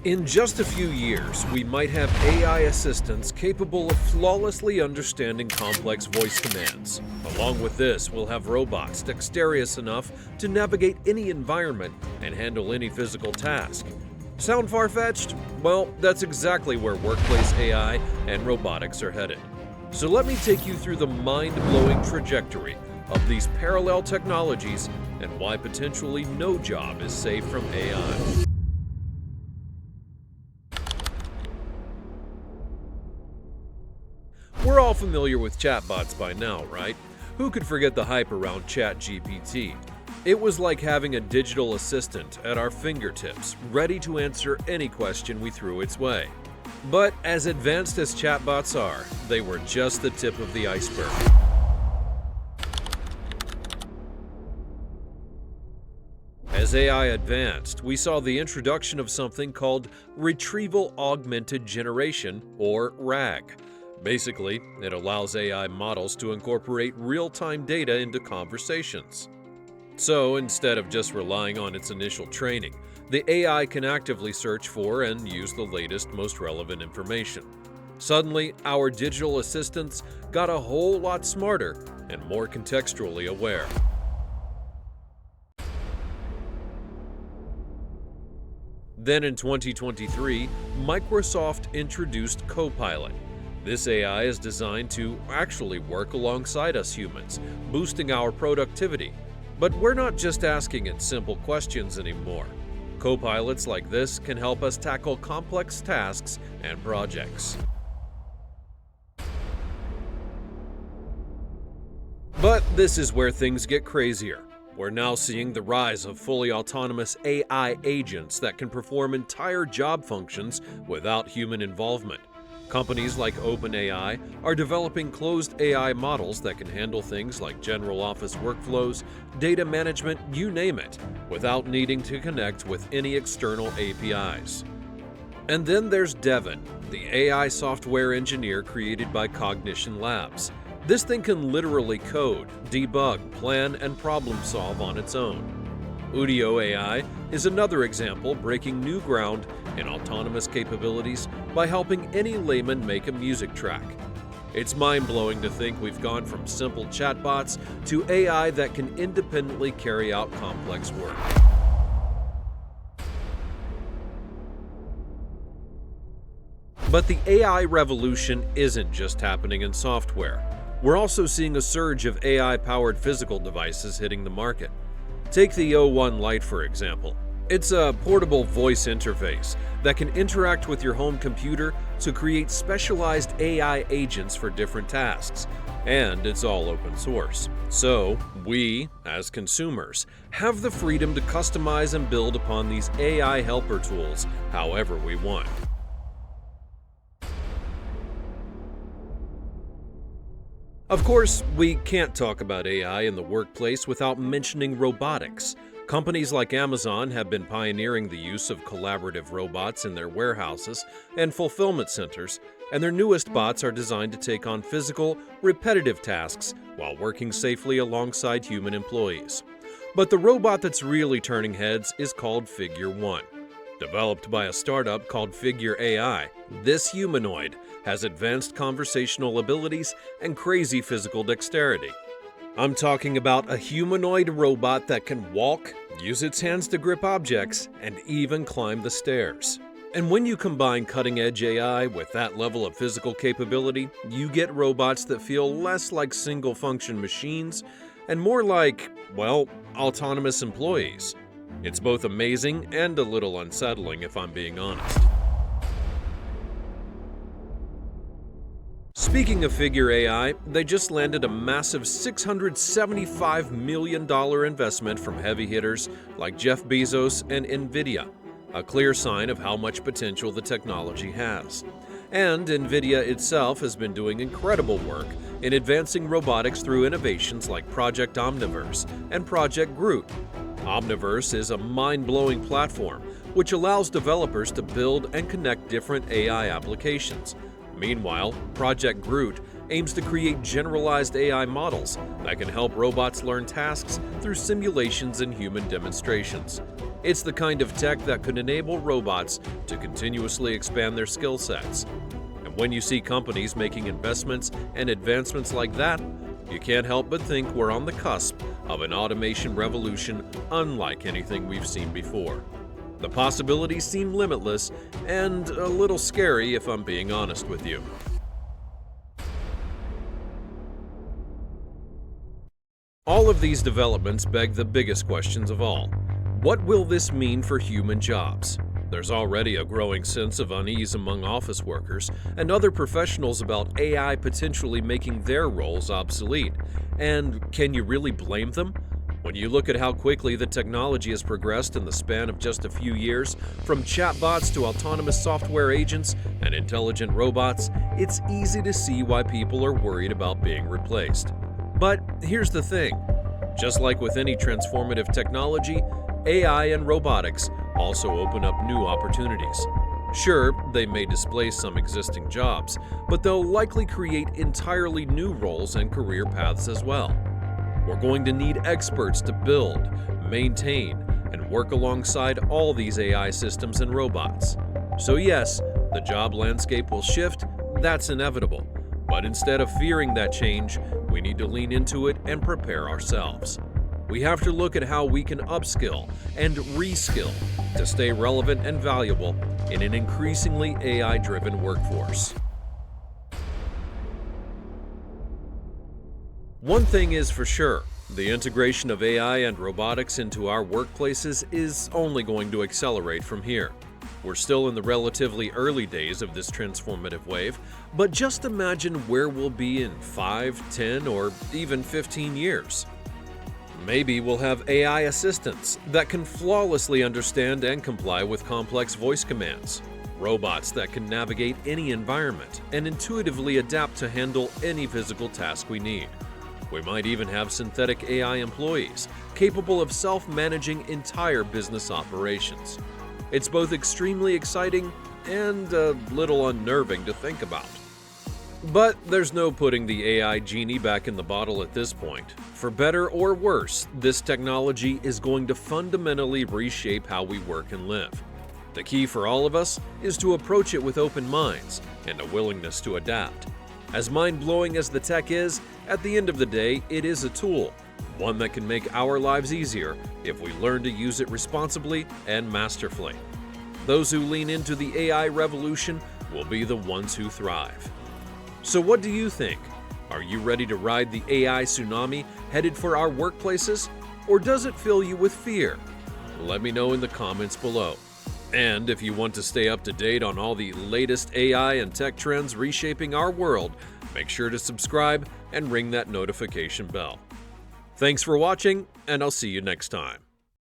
In just a few years, we might have AI assistants capable of flawlessly understanding complex voice commands. Along with this, we'll have robots dexterous enough to navigate any environment and handle any physical task. Sound far-fetched? Well, that's exactly where workplace AI and robotics are headed. So let me take you through the mind-blowing trajectory of these parallel technologies and why potentially no job is safe from AI. We're all familiar with chatbots by now, right? Who could forget the hype around ChatGPT? It was like having a digital assistant at our fingertips, ready to answer any question we threw its way. But as advanced as chatbots are, they were just the tip of the iceberg. As AI advanced, we saw the introduction of something called Retrieval Augmented Generation, or RAG. Basically, it allows AI models to incorporate real-time data into conversations. So instead of just relying on its initial training, the AI can actively search for and use the latest, most relevant information. Suddenly, our digital assistants got a whole lot smarter and more contextually aware. Then in 2023, Microsoft introduced Copilot. This AI is designed to actually work alongside us humans, boosting our productivity. But we're not just asking it simple questions anymore. Copilots like this can help us tackle complex tasks and projects. But this is where things get crazier. We're now seeing the rise of fully autonomous AI agents that can perform entire job functions without human involvement. Companies like OpenAI are developing closed AI models that can handle things like general office workflows, data management, you name it, without needing to connect with any external APIs. And then there's Devin, the AI software engineer created by Cognition Labs. This thing can literally code, debug, plan, and problem solve on its own. Udio AI is another example breaking new ground in autonomous capabilities by helping any layman make a music track. It's mind-blowing to think we've gone from simple chatbots to AI that can independently carry out complex work. But the AI revolution isn't just happening in software. We're also seeing a surge of AI-powered physical devices hitting the market. Take the O1 Lite, for example. It's a portable voice interface that can interact with your home computer to create specialized AI agents for different tasks. And it's all open source. So, we, as consumers, have the freedom to customize and build upon these AI helper tools however we want. Of course, we can't talk about AI in the workplace without mentioning robotics. Companies like Amazon have been pioneering the use of collaborative robots in their warehouses and fulfillment centers, and their newest bots are designed to take on physical, repetitive tasks while working safely alongside human employees. But the robot that's really turning heads is called Figure 1. Developed by a startup called Figure AI, this humanoid has advanced conversational abilities and crazy physical dexterity. I'm talking about a humanoid robot that can walk, use its hands to grip objects, and even climb the stairs. And when you combine cutting-edge AI with that level of physical capability, you get robots that feel less like single-function machines and more like, well, autonomous employees. It's both amazing and a little unsettling, if I'm being honest. Speaking of Figure AI, they just landed a massive $675 million investment from heavy hitters like Jeff Bezos and NVIDIA, a clear sign of how much potential the technology has. And NVIDIA itself has been doing incredible work in advancing robotics through innovations like Project Omniverse and Project Groot. Omniverse is a mind-blowing platform which allows developers to build and connect different AI applications. Meanwhile, Project Groot aims to create generalized AI models that can help robots learn tasks through simulations and human demonstrations. It's the kind of tech that could enable robots to continuously expand their skill sets. And when you see companies making investments and advancements like that, you can't help but think we're on the cusp of an automation revolution unlike anything we've seen before. The possibilities seem limitless and a little scary if I'm being honest with you. All of these developments beg the biggest questions of all. What will this mean for human jobs? There's already a growing sense of unease among office workers and other professionals about AI potentially making their roles obsolete. And can you really blame them? When you look at how quickly the technology has progressed in the span of just a few years, from chatbots to autonomous software agents and intelligent robots, it's easy to see why people are worried about being replaced. But here's the thing. Just like with any transformative technology, AI and robotics also open up new opportunities. Sure, they may displace some existing jobs, but they'll likely create entirely new roles and career paths as well. We're going to need experts to build, maintain, and work alongside all these AI systems and robots. So yes, the job landscape will shift, that's inevitable. But instead of fearing that change, we need to lean into it and prepare ourselves. We have to look at how we can upskill and reskill to stay relevant and valuable in an increasingly AI-driven workforce. One thing is for sure, the integration of AI and robotics into our workplaces is only going to accelerate from here. We're still in the relatively early days of this transformative wave, but just imagine where we'll be in 5, 10, or even 15 years. Maybe we'll have AI assistants that can flawlessly understand and comply with complex voice commands, robots that can navigate any environment and intuitively adapt to handle any physical task we need. We might even have synthetic AI employees capable of self-managing entire business operations. It's both extremely exciting and a little unnerving to think about. But there's no putting the AI genie back in the bottle at this point. For better or worse, this technology is going to fundamentally reshape how we work and live. The key for all of us is to approach it with open minds and a willingness to adapt. As mind-blowing as the tech is, at the end of the day, it is a tool, one that can make our lives easier if we learn to use it responsibly and masterfully. Those who lean into the AI revolution will be the ones who thrive. So what do you think? Are you ready to ride the AI tsunami headed for our workplaces? Or does it fill you with fear? Let me know in the comments below. And if you want to stay up to date on all the latest AI and tech trends reshaping our world, make sure to subscribe and ring that notification bell. Thanks for watching, and I'll see you next time.